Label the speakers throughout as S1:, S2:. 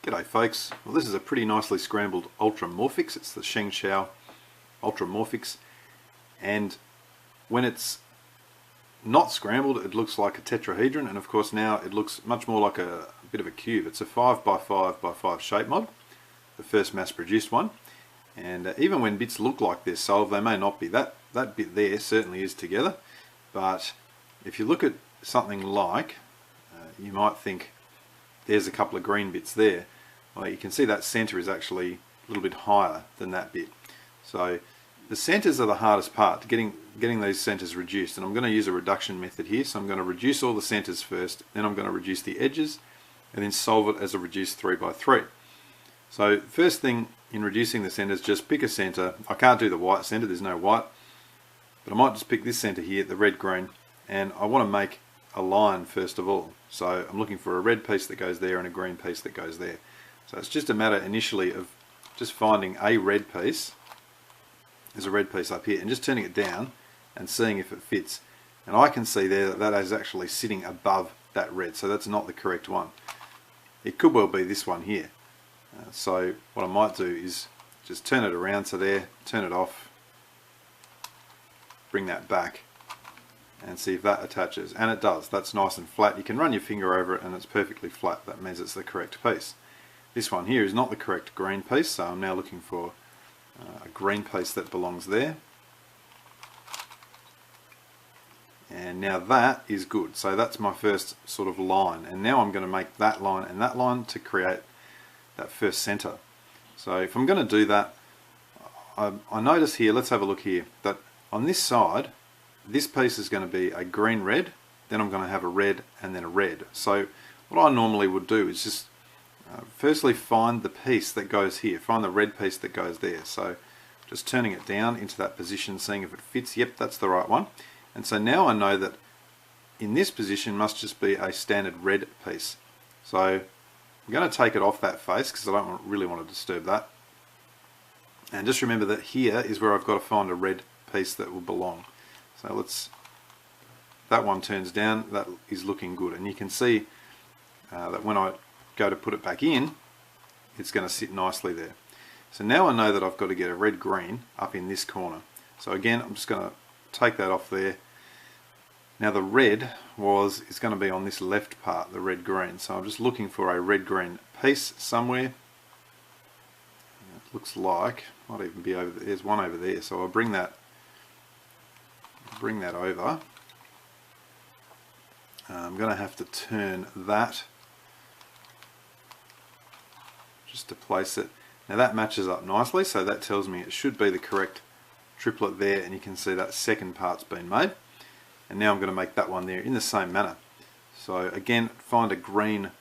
S1: G'day folks, well this is a pretty nicely scrambled Ultramorphix. It's the 𝙋𝙬𝙕𝙕𝙇𝙀 Ultramorphix, and when it's not scrambled it looks like a tetrahedron, and of course now it looks much more like a bit of a cube. It's a 5x5x5 shape mod, the first mass produced one, and even when bits look like they're solved, they may not be. That bit there certainly is together, but if you look at something like, you might think there's a couple of green bits there. Well, you can see that center is actually a little bit higher than that bit. So the centers are the hardest part, getting these centers reduced, and I'm going to use a reduction method here. So I'm going to reduce all the centers first, then I'm going to reduce the edges, and then solve it as a reduced 3x3. So first thing in reducing the centers, just pick a center. I can't do the white center, there's no white, but I might just pick this center here, the red green, and I want to make a line first of all. So I'm looking for a red piece that goes there and a green piece that goes there. So it's just a matter initially of just finding a red piece. There's a red piece up here, and just turning it down and seeing if it fits. And I can see there that is actually sitting above that red, so that's not the correct one. It could well be this one here. So what I might do is just turn it around to there, turn it off, bring that back, and see if that attaches, and it does. That's nice and flat. You can run your finger over it and it's perfectly flat. That means it's the correct piece. This one here is not the correct green piece, so I'm now looking for a green piece that belongs there, and now that is good. So that's my first sort of line, and now I'm going to make that line and that line to create that first center. So if I'm going to do that, I notice here, let's have a look here, that on this side this piece is going to be a green red, then I'm going to have a red and then a red. So what I normally would do is just firstly find the piece that goes here, find the red piece that goes there. So just turning it down into that position, seeing if it fits. Yep, that's the right one. And so now I know that in this position must just be a standard red piece. So I'm going to take it off that face because I don't really want to disturb that. And just remember that here is where I've got to find a red piece that will belong. So that one turns down, that is looking good, and you can see that when I go to put it back in, it's going to sit nicely there. So now I know that I've got to get a red green up in this corner. So again, I'm just going to take that off there. Now the red is going to be on this left part, the red green. So I'm just looking for a red green piece somewhere. It looks like might even be over there. There's one over there. So I'll bring that over. I'm going to have to turn that just to place it. Now that matches up nicely, so that tells me it should be the correct triplet there, and you can see that second part's been made. And now I'm going to make that one there in the same manner. So again, find a green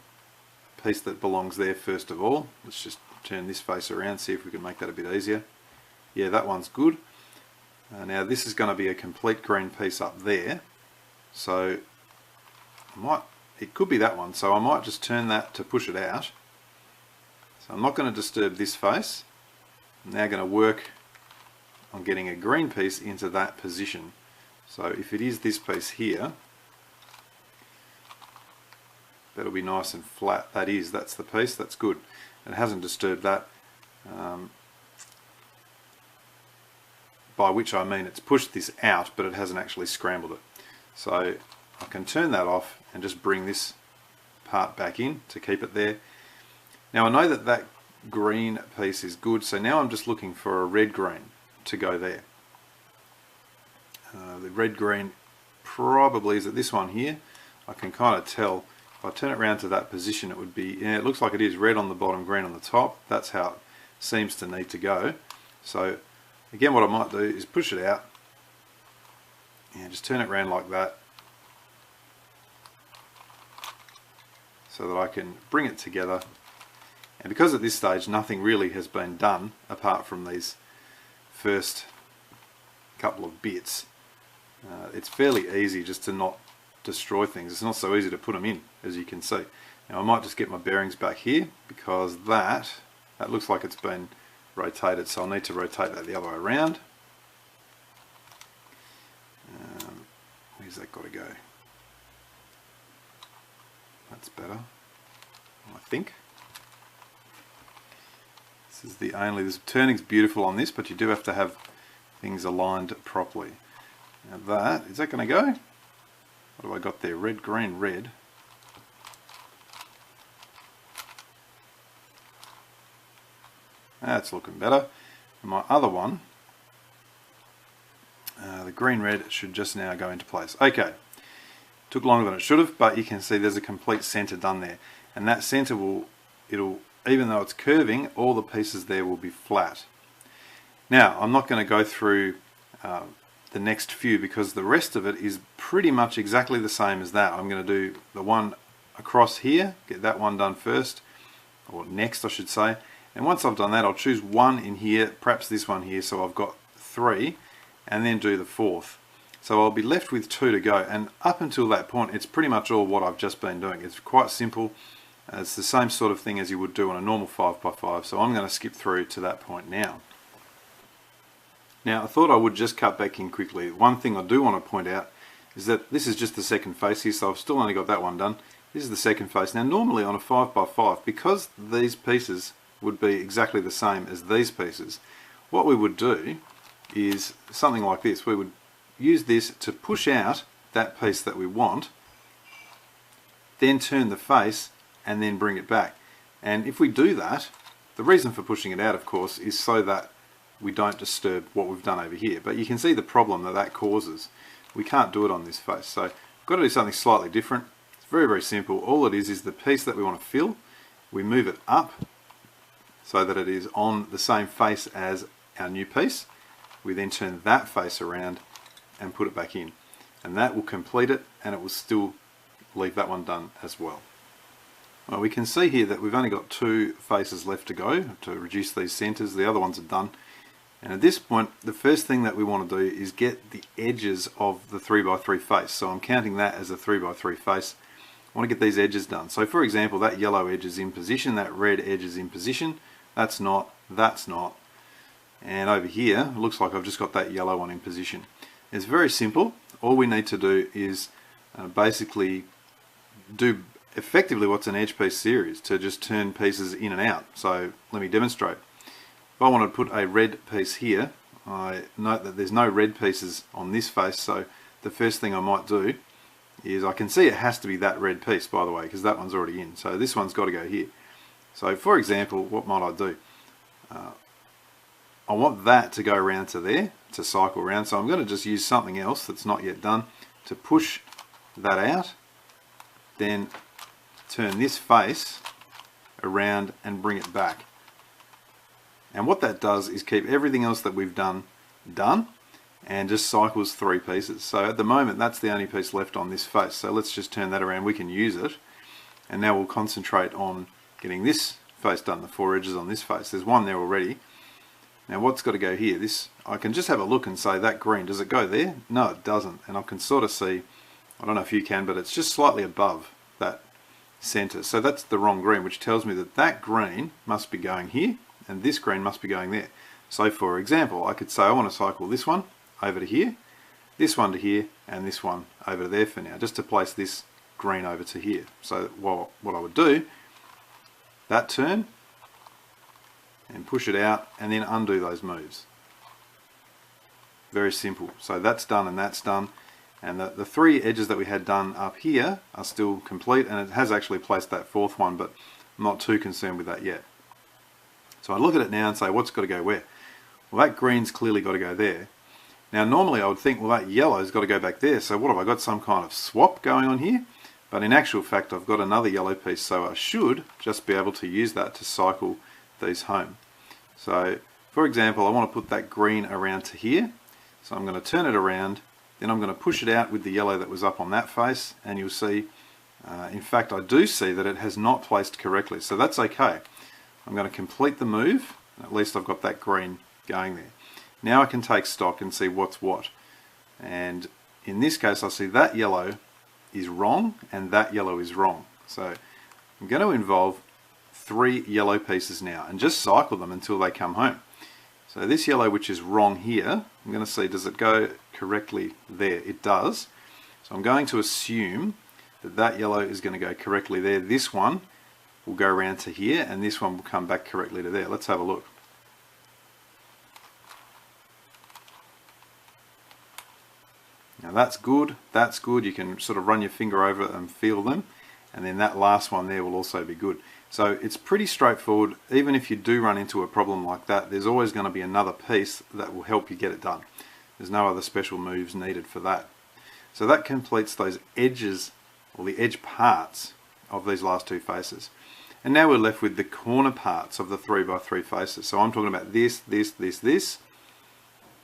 S1: piece that belongs there first of all. Let's just turn this face around, see if we can make that a bit easier. Yeah, that one's good. Now this is going to be a complete green piece up there, so it could be that one, so I might just turn that to push it out. So I'm not going to disturb this face. I'm now going to work on getting a green piece into that position. So if it is this piece here, that'll be nice and flat. That's the piece, that's good. It hasn't disturbed that. By which I mean it's pushed this out, but it hasn't actually scrambled it. So I can turn that off and just bring this part back in to keep it there. Now I know that that green piece is good, so now I'm just looking for a red green to go there. The red green probably is at this one here. I can kind of tell. If I turn it around to that position, it would be, yeah, it looks like it is red on the bottom, green on the top. That's how it seems to need to go. So again, what I might do is push it out and just turn it around like that so that I can bring it together. And because at this stage nothing really has been done apart from these first couple of bits, it's fairly easy just to not destroy things. It's not so easy to put them in, as you can see. Now I might just get my bearings back here because that looks like it's been rotated, so I'll need to rotate that the other way around. Where's that got to go? That's better, I think. This turning's beautiful on this, but you do have to have things aligned properly. Now is that going to go? What have I got there? Red, green, red. That's looking better. And my other one, the green red, should just now go into place. Okay, took longer than it should have, but you can see there's a complete center done there. And that center even though it's curving, all the pieces there will be flat. Now, I'm not going to go through the next few because the rest of it is pretty much exactly the same as that. I'm going to do the one across here, get that one done first, or next I should say. And once I've done that, I'll choose one in here, perhaps this one here, so I've got 3, and then do the 4th. So I'll be left with 2 to go, and up until that point it's pretty much all what I've just been doing. It's quite simple. It's the same sort of thing as you would do on a normal 5x5, so I'm going to skip through to that point now. Now, I thought I would just cut back in quickly. One thing I do want to point out is that this is just the second face here, so I've still only got that one done. This is the second face. Now, normally on a 5x5, because these pieces would be exactly the same as these pieces, what we would do is something like this. We would use this to push out that piece that we want, then turn the face, and then bring it back. And if we do that, the reason for pushing it out, of course, is so that we don't disturb what we've done over here. But you can see the problem that causes. We can't do it on this face, so we've got to do something slightly different. It's very, very simple. All it is the piece that we want to fill. We move it up so that it is on the same face as our new piece. We then turn that face around and put it back in. And that will complete it, and it will still leave that one done as well. Well, we can see here that we've only got 2 faces left to go to reduce these centers. The other ones are done. And at this point, the first thing that we want to do is get the edges of the 3x3 face. So I'm counting that as a 3x3 face. I want to get these edges done. So for example, that yellow edge is in position, that red edge is in position. That's not. And over here, it looks like I've just got that yellow one in position. It's very simple. All we need to do is basically do effectively what's an edge piece series, to just turn pieces in and out. So let me demonstrate. If I want to put a red piece here, I note that there's no red pieces on this face, so the first thing I might do is, I can see it has to be that red piece, by the way, because that one's already in. So this one's got to go here. So for example, what might I do? I want that to go around to there, to cycle around, so I'm going to just use something else that's not yet done to push that out, then turn this face around and bring it back. And what that does is keep everything else that we've done and just cycles 3 pieces. So at the moment that's the only piece left on this face, so let's just turn that around. We can use it, and now we'll concentrate on getting this face done, the 4 edges on this face. There's one there already. Now what's got to go here? This, I can just have a look and say, that green, does it go there? No, it doesn't. And I can sort of see, I don't know if you can, but it's just slightly above that center. So that's the wrong green, which tells me that that green must be going here and this green must be going there. So for example, I could say I want to cycle this one over to here, this one to here, and this one over to there for now, just to place this green over to here. So what I would do, that turn, and push it out, and then undo those moves. Very simple. So that's done and that's done. And the 3 edges that we had done up here are still complete, and it has actually placed that 4th one, but I'm not too concerned with that yet. So I look at it now and say, what's got to go where? Well, that green's clearly got to go there. Now normally I would think, well, that yellow's got to go back there, so what have I got, some kind of swap going on here? But in actual fact I've got another yellow piece, so I should just be able to use that to cycle these home. So for example, I want to put that green around to here, so I'm going to turn it around, then I'm going to push it out with the yellow that was up on that face, and you'll see, in fact I do see that it has not placed correctly, so that's okay. I'm going to complete the move, at least I've got that green going there. Now I can take stock and see what's what, and in this case I see that yellow is wrong and that yellow is wrong. So I'm going to involve 3 yellow pieces now and just cycle them until they come home. So this yellow, which is wrong here, I'm going to see, does it go correctly there? It does. So I'm going to assume that that yellow is going to go correctly there. This one will go around to here and this one will come back correctly to there. Let's have a look. Now that's good, you can sort of run your finger over it and feel them, and then that last one there will also be good. So it's pretty straightforward. Even if you do run into a problem like that, there's always going to be another piece that will help you get it done. There's no other special moves needed for that. So that completes those edges, or the edge parts of these last two faces. And now we're left with the corner parts of the 3x3 faces. So I'm talking about this,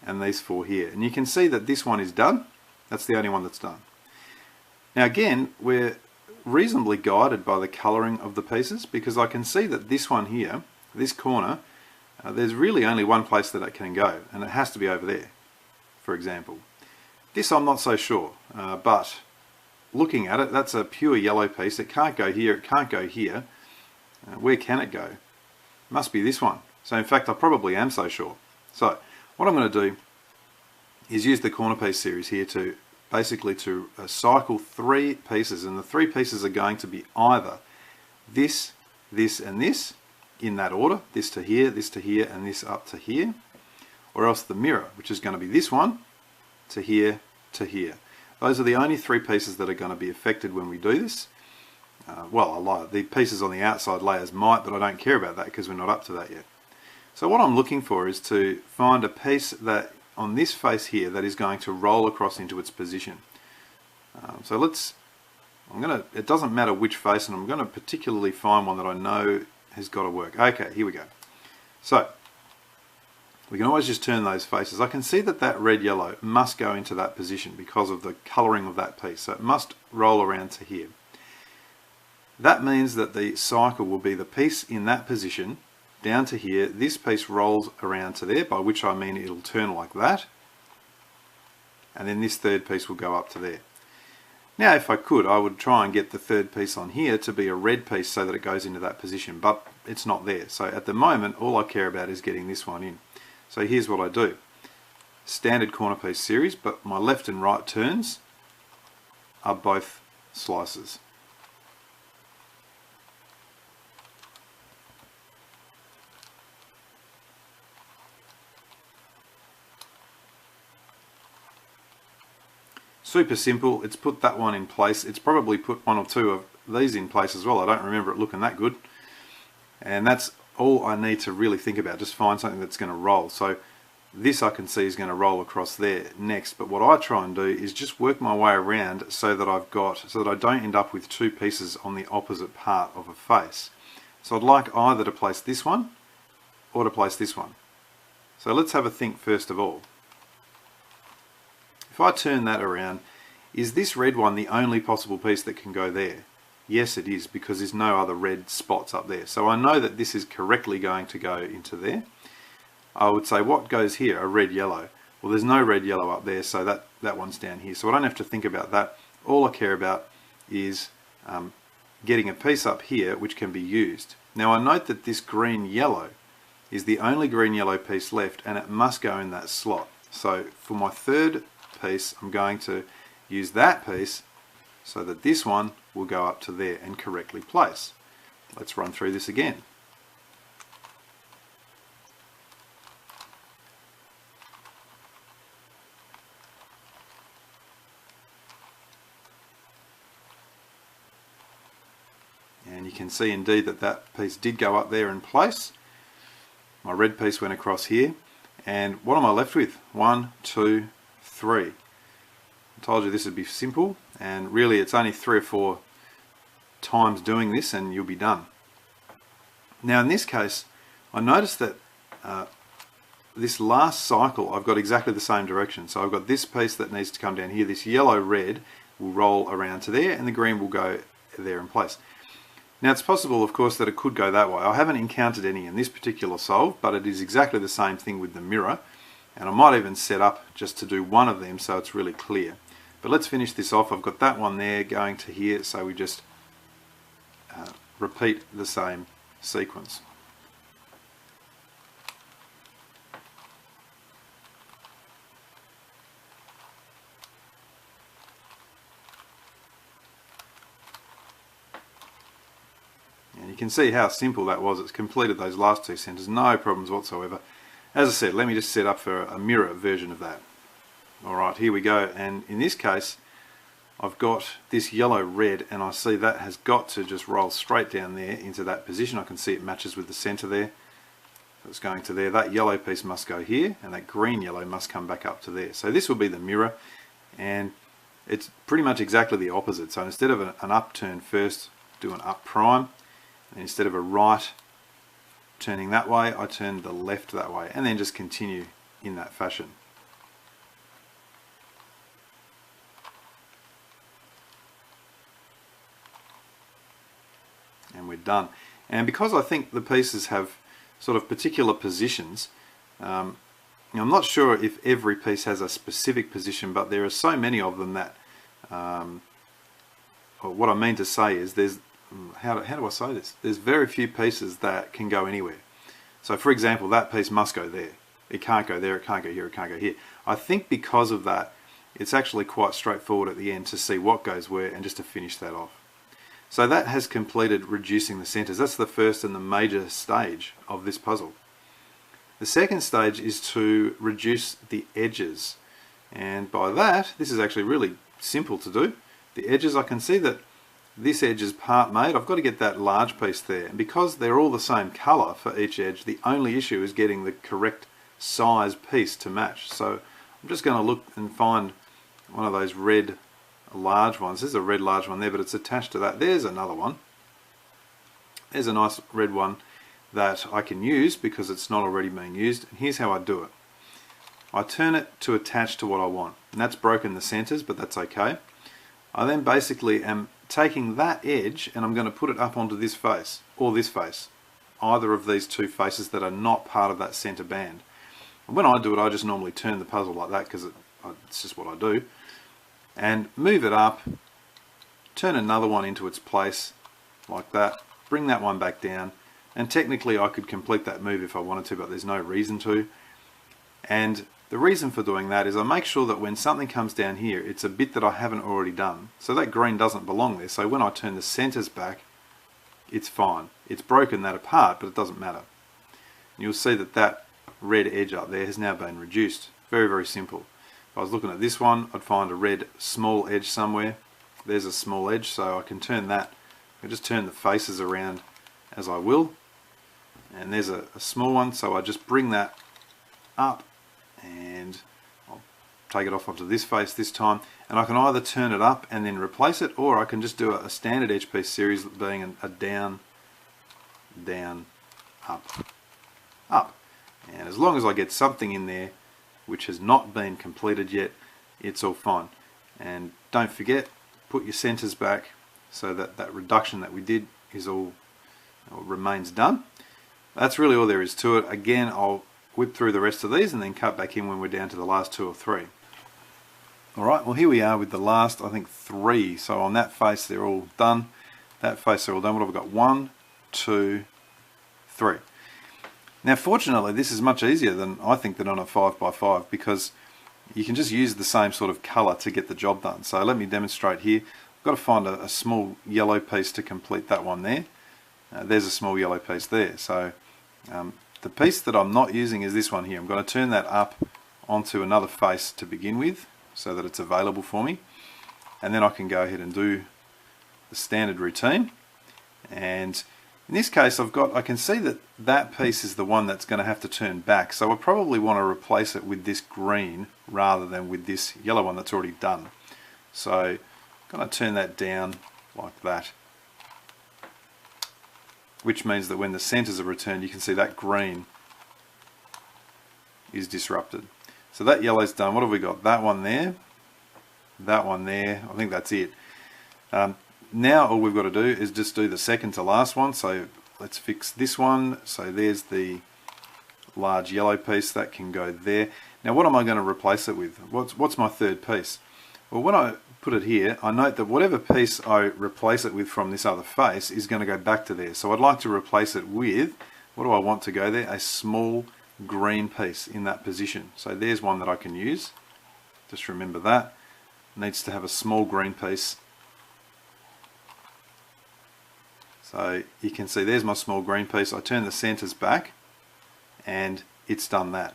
S1: and these four here. And you can see that this one is done. That's the only one that's done. Now again, we're reasonably guided by the colouring of the pieces, because I can see that this one here, this corner, there's really only one place that it can go, and it has to be over there, for example. This I'm not so sure, but looking at it, that's a pure yellow piece. It can't go here, it can't go here. Where can it go? It must be this one. So in fact I probably am so sure. So what I'm going to do is use the corner piece series here to basically cycle three pieces, and the three pieces are going to be either this, this and this in that order, this to here, and this up to here, or else the mirror, which is going to be this one to here to here. Those are the only three pieces that are going to be affected when we do this. Well, I lie. The pieces on the outside layers might, but I don't care about that because we're not up to that yet. So what I'm looking for is to find a piece that on this face here that is going to roll across into its position. So it doesn't matter which face, and I'm going to particularly find one that I know has got to work. Okay, here we go. So we can always just turn those faces. I can see that that red yellow must go into that position because of the colouring of that piece. So it must roll around to here. That means that the cycle will be the piece in that position down to here. This piece rolls around to there, by which I mean it'll turn like that, and then this third piece will go up to there. Now if I could, I would try and get the third piece on here to be a red piece so that it goes into that position, but it's not there. So at the moment all I care about is getting this one in. So here's what I do. Standard corner piece series, but my left and right turns are both slices. Super simple. It's put that one in place. It's probably put one or two of these in place as well. I don't remember it looking that good. And that's all I need to really think about. Just find something that's going to roll. So this I can see is going to roll across there next. But what I try and do is just work my way around so that I don't end up with two pieces on the opposite part of a face. So I'd like either to place this one or to place this one. So let's have a think first of all. If I turn that around, is this red one the only possible piece that can go there? Yes, it is, because there's no other red spots up there. So I know that this is correctly going to go into there. I would say, what goes here? A red yellow. Well, there's no red yellow up there, so that one's down here. So I don't have to think about that. All I care about is getting a piece up here which can be used. Now I note that this green yellow is the only green yellow piece left, and it must go in that slot. So for my third piece, I'm going to use that piece so that this one will go up to there and correctly place. Let's run through this again. And you can see indeed that that piece did go up there in place. My red piece went across here, and what am I left with? 1, 2, 3. I told you this would be simple, and really it's only 3 or 4 times doing this and you'll be done. Now in this case I noticed that this last cycle I've got exactly the same direction. So I've got this piece that needs to come down here. This yellow red will roll around to there, and the green will go there in place. Now it's possible of course that it could go that way. I haven't encountered any in this particular solve, but it is exactly the same thing with the mirror. And I might even set up just to do one of them so it's really clear. But let's finish this off. I've got that one there going to here, so we just repeat the same sequence. And you can see how simple that was. It's completed those last two centers, no problems whatsoever. As I said, let me just set up for a mirror version of that. Alright, here we go, and in this case I've got this yellow red, and I see that has got to just roll straight down there into that position. I can see it matches with the center there. So it's going to there. That yellow piece must go here, and that green yellow must come back up to there. So this will be the mirror, and it's pretty much exactly the opposite. So instead of an up turn first, do an up prime, and instead of a right turning that way, I turn the left that way, and then just continue in that fashion. And we're done. And because I think the pieces have sort of particular positions, I'm not sure if every piece has a specific position, but there are so many of them that what I mean to say is there's how do I say this? There's very few pieces that can go anywhere. So for example, that piece must go there. It can't go there, it can't go here, it can't go here. I think because of that, it's actually quite straightforward at the end to see what goes where and just to finish that off. So that has completed reducing the centers. That's the first and the major stage of this puzzle. The second stage is to reduce the edges. And by that, this is actually really simple to do. The edges, I can see that this edge is part made. I've got to get that large piece there. And because they're all the same color for each edge, the only issue is getting the correct size piece to match. So I'm just going to look and find one of those red large ones. There's a red large one there, but it's attached to that. There's another one. There's a nice red one that I can use because it's not already being used. And here's how I do it. I turn it to attach to what I want. And that's broken the centers, but that's okay. I then basically am taking that edge and I'm going to put it up onto this face, or this face. Either of these two faces that are not part of that center band. And when I do it, I just normally turn the puzzle like that because it's just what I do. And move it up, turn another one into its place like that, bring that one back down, and technically I could complete that move if I wanted to, but there's no reason to. And the reason for doing that is I make sure that when something comes down here, it's a bit that I haven't already done. So that green doesn't belong there, so when I turn the centers back, it's fine. It's broken that apart, but it doesn't matter. And you'll see that that red edge up there has now been reduced. Very, very simple. If I was looking at this one, I'd find a red small edge somewhere. There's a small edge, so I can turn that. I just turn the faces around as I will. And there's a small one, so I just bring that up and I'll take it off onto this face this time. And I can either turn it up and then replace it, or I can just do a standard edge piece series being a down, down, up, up. And as long as I get something in there which has not been completed yet, it's all fine. And don't forget, put your centers back so that that reduction that we did is all remains done. That's really all there is to it. Again, I'll whip through the rest of these and then cut back in when we're down to the last 2 or 3. Alright, well here we are with the last, I think, 3. So on that face they're all done. That face they're all done. What have we got? 1, 2, 3. Now fortunately this is much easier than I think than on a 5x5, because you can just use the same sort of colour to get the job done. So let me demonstrate here. I've got to find a small yellow piece to complete that one there. There's a small yellow piece there. So the piece that I'm not using is this one here. I'm going to turn that up onto another face to begin with so that it's available for me. And then I can go ahead and do the standard routine. And in this case I can see that that piece is the one that's going to have to turn back. So I probably want to replace it with this green rather than with this yellow one that's already done. So I'm going to turn that down like that, which means that when the centers are returned, you can see that green is disrupted. So that yellow's done. What have we got? That one there, that one there. I think that's it. Now all we've got to do is just do the second to last one. So let's fix this one. So there's the large yellow piece that can go there. Now what am I going to replace it with? What's my third piece? Well, when I put it here, I note that whatever piece I replace it with from this other face is going to go back to there. So I'd like to replace it with, what do I want to go there? A small green piece in that position. So there's one that I can use. Just remember that. It needs to have a small green piece. So you can see there's my small green piece. I turn the centers back and it's done that.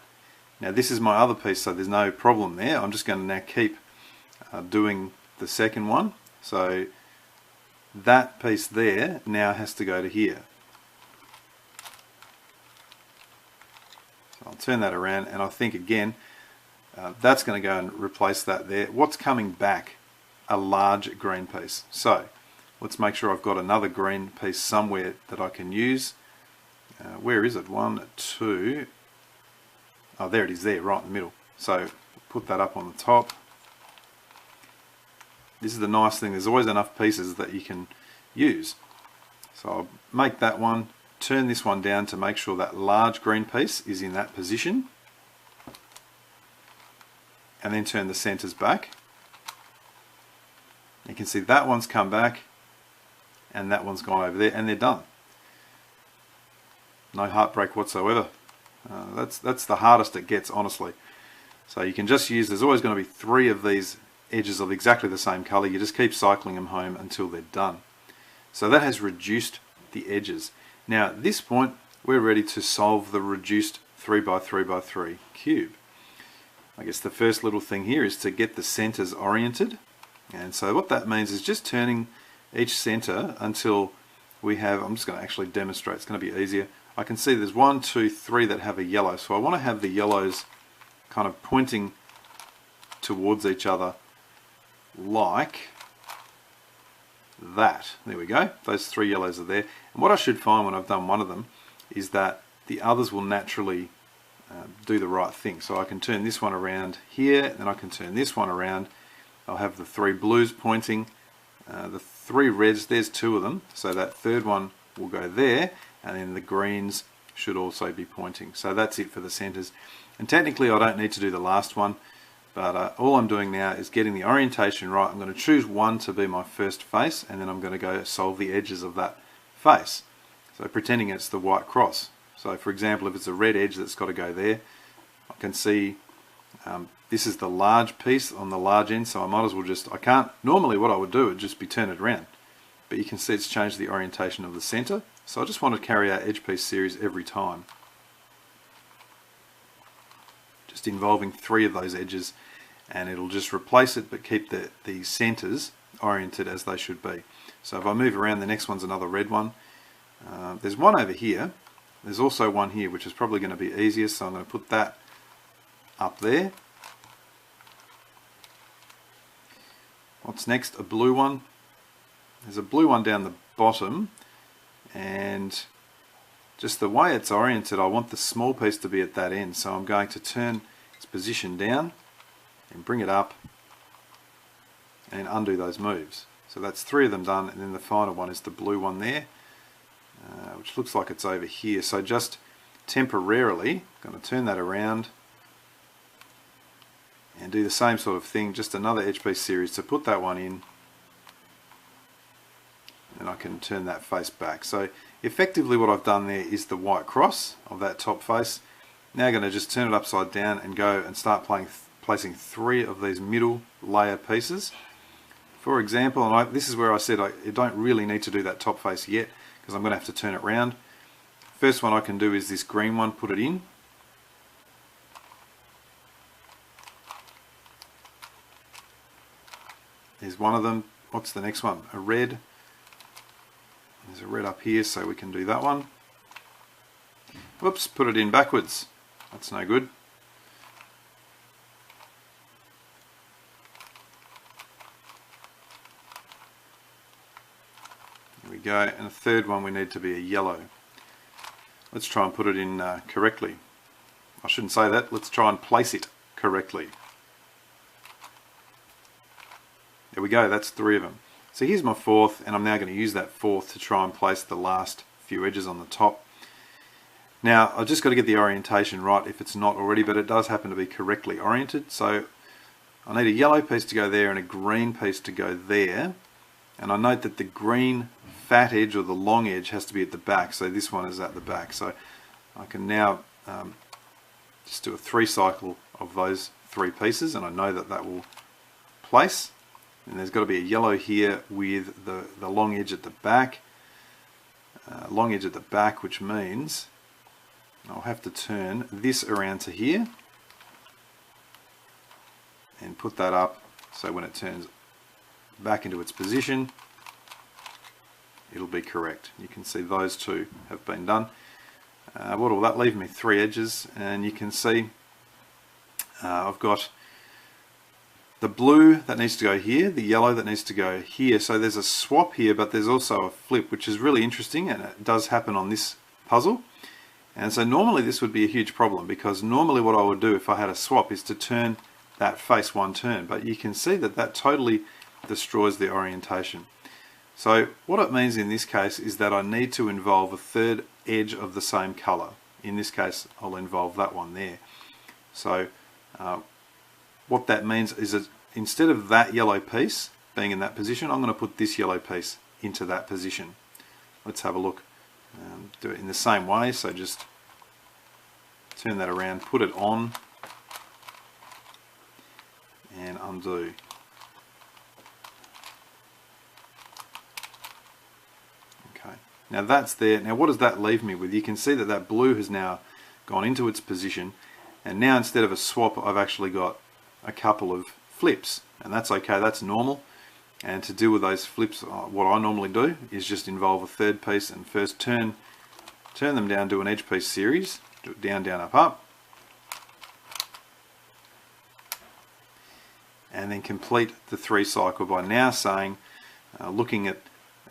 S1: Now this is my other piece, so there's no problem there. I'm just going to now keep doing the second one. So that piece there now has to go to here. So I'll turn that around, and I think again that's going to go and replace that there. What's coming back? A large green piece. So let's make sure I've got another green piece somewhere that I can use. Where is it? 1, 2. Oh, there it is, there, right in the middle. So put that up on the top. This is the nice thing, there's always enough pieces that you can use. So I'll make that one, turn this one down to make sure that large green piece is in that position. And then turn the centers back. You can see that one's come back and that one's gone over there, and they're done. No heartbreak whatsoever. That's the hardest it gets, honestly. So you can just use, there's always going to be 3 of these edges of exactly the same color. You just keep cycling them home until they're done. So that has reduced the edges. Now at this point we're ready to solve the reduced 3x3x3 cube. I guess the first little thing here is to get the centers oriented, and so what that means is just turning each center until we have, I'm just going to actually demonstrate, it's going to be easier. I can see there's 1, 2, 3 that have a yellow, so I want to have the yellows kind of pointing towards each other like that. There we go, those 3 yellows are there. And what I should find when I've done one of them is that the others will naturally do the right thing. So I can turn this one around here, then I can turn this one around. I'll have the 3 blues pointing, the 3 reds, there's 2 of them, so that third one will go there, and then the greens should also be pointing. So that's it for the centers. And technically I don't need to do the last one, but all I'm doing now is getting the orientation right. I'm going to choose one to be my first face, and then I'm going to go solve the edges of that face. So pretending it's the white cross. So for example, if it's a red edge that's got to go there, I can see this is the large piece on the large end, so I might as well just, I can't, normally what I would do would just be turn it around, but you can see it's changed the orientation of the center. So I just want to carry out edge piece series every time, just involving 3 of those edges, and it'll just replace it but keep the centers oriented as they should be. So if I move around, the next one's another red one. There's one over here. There's also one here, which is probably going to be easier, so I'm going to put that up there. What's next? A blue one. There's a blue one down the bottom, and just the way it's oriented, I want the small piece to be at that end, so I'm going to turn its position down and bring it up and undo those moves. So that's 3 of them done, and then the final one is the blue one there, which looks like it's over here. So just temporarily I'm going to turn that around and do the same sort of thing, just another edge piece series to put that one in, and I can turn that face back. So effectively what I've done there is the white cross of that top face. Now I'm going to just turn it upside down and go and start placing 3 of these middle layer pieces. For example, and this is where I said I don't really need to do that top face yet, because I'm going to have to turn it round. First one I can do is this green one, put it in. There's one of them. What's the next one? A red. There's a red up here, so we can do that one. Whoops, put it in backwards. That's no good. There we go, and the third one we need to be a yellow. Let's try and put it in correctly. I shouldn't say that, let's try and place it correctly. There we go, that's 3 of them. So here's my 4th, and I'm now going to use that 4th to try and place the last few edges on the top. Now I've just got to get the orientation right if it's not already, but it does happen to be correctly oriented. So I need a yellow piece to go there and a green piece to go there, and I note that the green fat edge or the long edge has to be at the back, so this one is at the back. So I can now just do a 3 cycle of those 3 pieces, and I know that that will place. And there's got to be a yellow here with the long edge at the back. Long edge at the back, which means I'll have to turn this around to here. and put that up so when it turns back into its position it'll be correct. You can see those two have been done. What will that leave me? 3 edges, and you can see I've got the blue that needs to go here, the yellow that needs to go here. So there's a swap here, but there's also a flip, which is really interesting, and it does happen on this puzzle. And so normally this would be a huge problem, because normally what I would do if I had a swap is to turn that face one turn, but you can see that that totally destroys the orientation. So what it means in this case is that I need to involve a third edge of the same color. In this case I'll involve that one there. So what that means is that instead of that yellow piece being in that position, I'm going to put this yellow piece into that position. Let's have a look. Do it in the same way, so just turn that around, put it on and undo. Okay, now that's there. Now what does that leave me with? You can see that that blue has now gone into its position, and now instead of a swap I've actually got a couple of flips, and that's okay, that's normal. And to deal with those flips, what I normally do is just involve a third piece and first turn them down, do an edge piece series, do it down, down, up, up, and then complete the 3 cycle by now saying, looking at,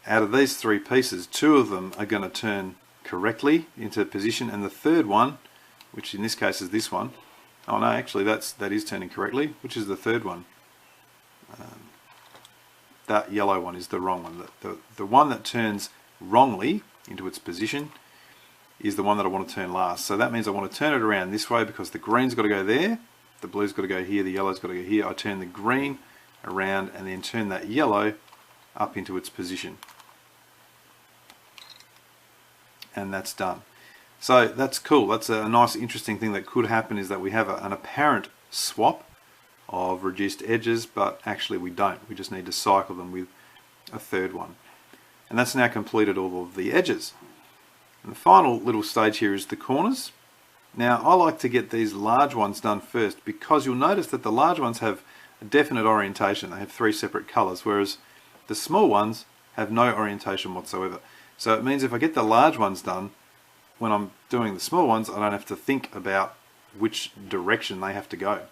S1: out of these 3 pieces, 2 of them are going to turn correctly into position, and the third one, which in this case is this one, oh no, actually that is turning correctly. Which is the third one? That yellow one is the wrong one. The one that turns wrongly into its position is the one that I want to turn last. So that means I want to turn it around this way, because the green's got to go there, the blue's got to go here, the yellow's got to go here. I turn the green around and then turn that yellow up into its position. And that's done. So that's cool. That's a nice interesting thing that could happen, is that we have an apparent swap of reduced edges, but actually we don't. We just need to cycle them with a third one. And that's now completed all of the edges. And the final little stage here is the corners. Now I like to get these large ones done first, because you'll notice that the large ones have a definite orientation. They have 3 separate colors, whereas the small ones have no orientation whatsoever. So it means if I get the large ones done, when I'm doing the small ones, I don't have to think about which direction they have to go.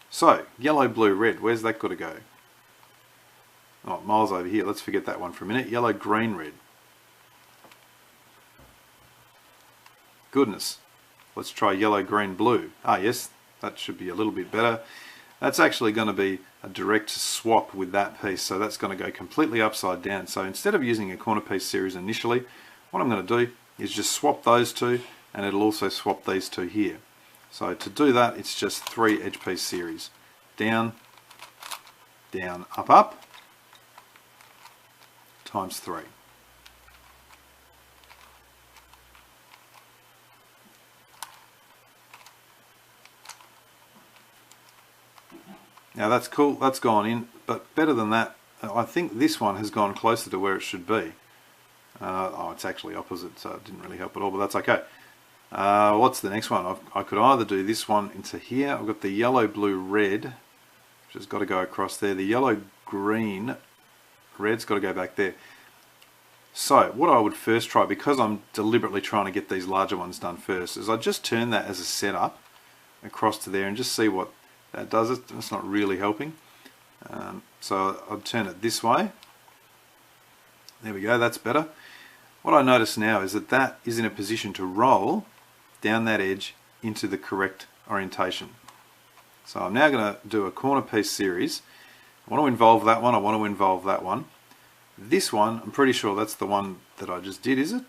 S1: So, yellow, blue, red, where's that got to go? Oh, miles over here. Let's forget that one for a minute. Yellow, green, red. Goodness. Let's try yellow, green, blue. Ah, yes, that should be a little bit better. That's actually going to be a direct swap with that piece, so that's going to go completely upside down. So instead of using a corner piece series initially, what I'm going to do is just swap those 2, and it'll also swap these 2 here. So to do that, it's just 3 edge piece series. Down, down, up, up, times 3. Now that's cool, that's gone in, but better than that, I think this one has gone closer to where it should be. Oh, it's actually opposite, so it didn't really help at all, but that's okay. What's the next one? I could either do this one into here. I've got the yellow, blue, red, which has got to go across there. The yellow, green, red's got to go back there. So what I would first try, because I'm deliberately trying to get these larger ones done first, is I just turn that as a setup across to there and just see what that does. It's not really helping. So I'll turn it this way. There we go, that's better. What I notice now is that that is in a position to roll down that edge into the correct orientation. So I'm now going to do a corner piece series. I want to involve that one, I want to involve that one. This one, I'm pretty sure that's the one that I just did, is it?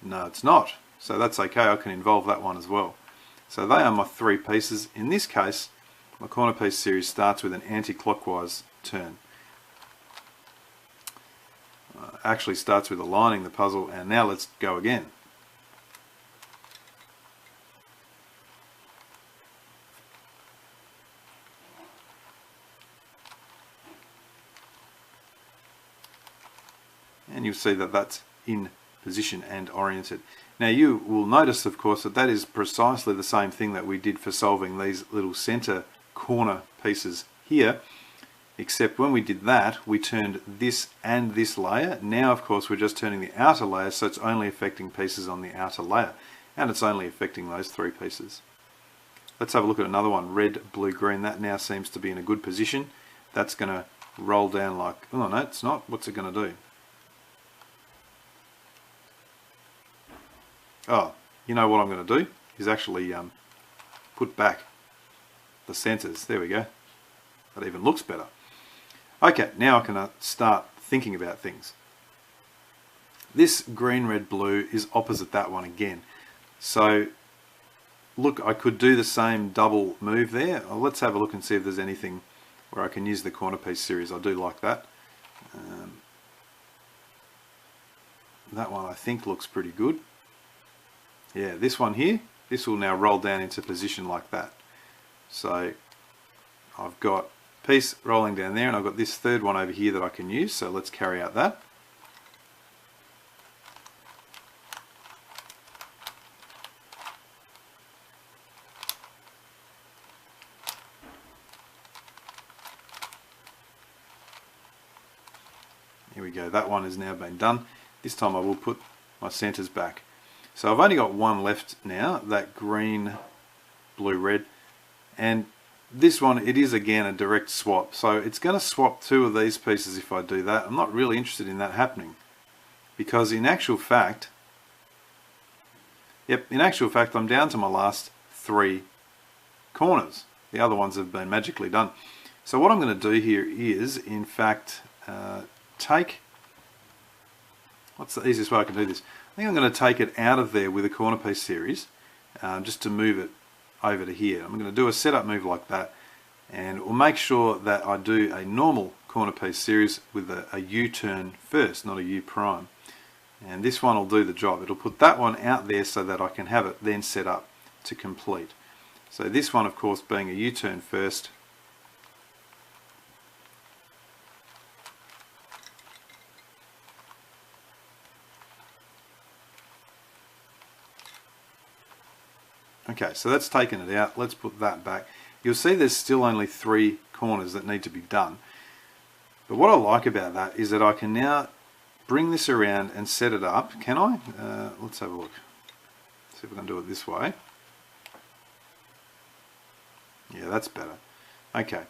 S1: No, it's not. So that's okay, I can involve that one as well. So they are my 3 pieces. In this case, my corner piece series starts with an anti-clockwise turn. Actually starts with aligning the puzzle, and now let's go again. And you'll see that that's in position and oriented. Now you will notice, of course, that that is precisely the same thing that we did for solving these little center corner pieces here, except when we did that, we turned this and this layer. Now, of course, we're just turning the outer layer, so it's only affecting pieces on the outer layer, and it's only affecting those 3 pieces. Let's have a look at another one, red, blue, green. That now seems to be in a good position. That's going to roll down like, oh no, it's not. What's it going to do? Oh, you know what I'm going to do is actually put back the centers. There we go. That even looks better. Okay, now I can start thinking about things. This green, red, blue is opposite that one again. So look, I could do the same double move there. Let's have a look and see if there's anything where I can use the corner piece series. I do like that. That one I think looks pretty good. Yeah, this one here, this will now roll down into position like that. So I've got a piece rolling down there, and I've got this third one over here that I can use. So let's carry out that. Here we go, that one has now been done. This time I will put my centers back. So I've only got one left now, that green, blue, red, and this one, it is again a direct swap. So it's going to swap 2 of these pieces if I do that. I'm not really interested in that happening, because in actual fact, I'm down to my last 3 corners. The other ones have been magically done. So what I'm going to do here is, in fact, what's the easiest way I can do this? I think I'm going to take it out of there with a corner piece series, just to move it over to here. I'm going to do a setup move like that, and we'll make sure that I do a normal corner piece series with a U-turn first, not a U prime. And this one will do the job. It'll put that one out there so that I can have it then set up to complete. So this one, of course, being a U-turn first. Okay, so that's taken it out. Let's put that back. You'll see there's still only 3 corners that need to be done. But what I like about that is that I can now bring this around and set it up. Can I? Let's have a look. See if we can do it this way. Yeah, that's better. Okay,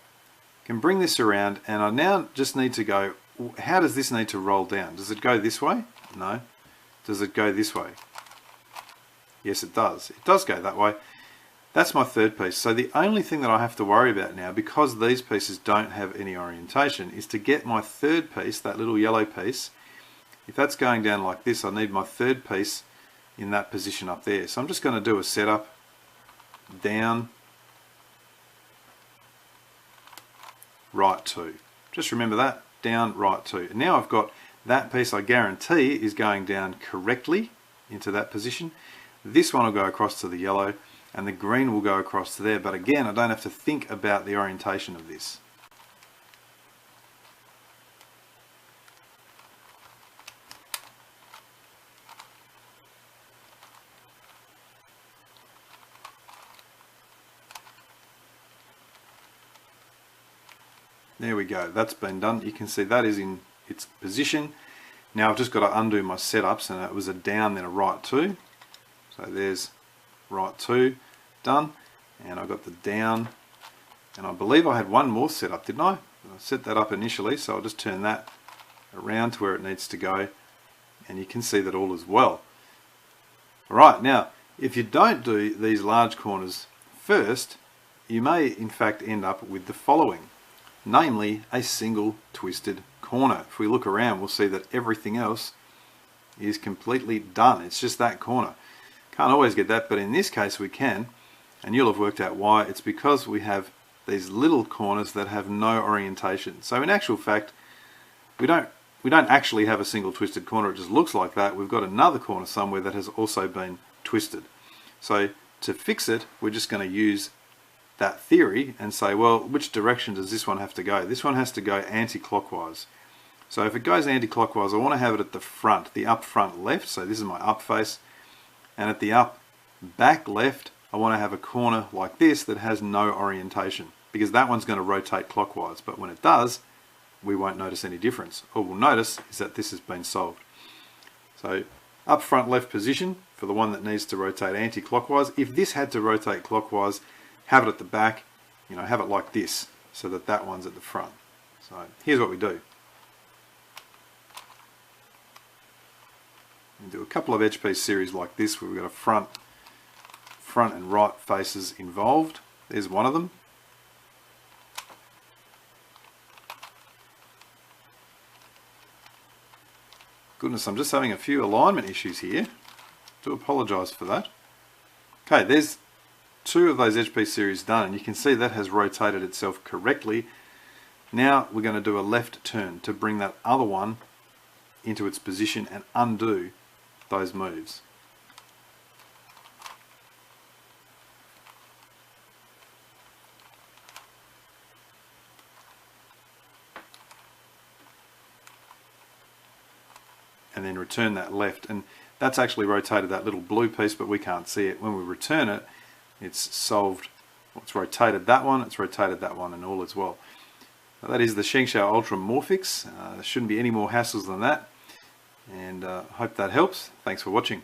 S1: can bring this around, and I now just need to go, how does this need to roll down? Does it go this way? No. Does it go this way? Yes, it does. It does go that way. That's my third piece. So the only thing that I have to worry about now, because these pieces don't have any orientation, is to get my third piece, that little yellow piece. If that's going down like this, I need my third piece in that position up there. So I'm just going to do a setup, down, right 2. Just remember that, down, right 2. And now I've got that piece, I guarantee, is going down correctly into that position. This one will go across to the yellow, and the green will go across to there. But again, I don't have to think about the orientation of this. There we go, that's been done. You can see that is in its position. Now I've just got to undo my setups, and it was a down then a right 2. So there's right 2 done, and I got the down, and I believe I had one more set up, didn't I? I set that up initially, so I'll just turn that around to where it needs to go, and you can see that all is well. Alright, now if you don't do these large corners first, you may in fact end up with the following, namely a single twisted corner. If we look around, we'll see that everything else is completely done. It's just that corner. Can't always get that, but in this case we can, and you'll have worked out why. It's because we have these little corners that have no orientation. So in actual fact, we don't actually have a single twisted corner. It just looks like that. We've got another corner somewhere that has also been twisted. So to fix it, we're just going to use that theory and say, well, which direction does this one have to go? This one has to go anti-clockwise. So if it goes anti-clockwise, I want to have it at the front, the up front left. So this is my up face. And at the up back left, I want to have a corner like this that has no orientation. because that one's going to rotate clockwise, but when it does, we won't notice any difference. All we'll notice is that this has been solved. So up front left position for the one that needs to rotate anti-clockwise. If this had to rotate clockwise, have it at the back, have it like this, so that that one's at the front. So here's what we do. We do a couple of edge piece series like this where we've got a front and right faces involved. There's one of them. Goodness, I'm just having a few alignment issues here. Do apologise for that. Okay, there's two of those edge piece series done, and you can see that has rotated itself correctly. Now we're going to do a left turn to bring that other one into its position and undo those moves. And then return that left, and that's actually rotated that little blue piece, but we can't see it. When we return it, it's solved. It's rotated that one, and all is well. Now, that is the 𝙃𝙬𝙄𝙎 Ultramorphix. There shouldn't be any more hassles than that, and hope that helps. Thanks for watching.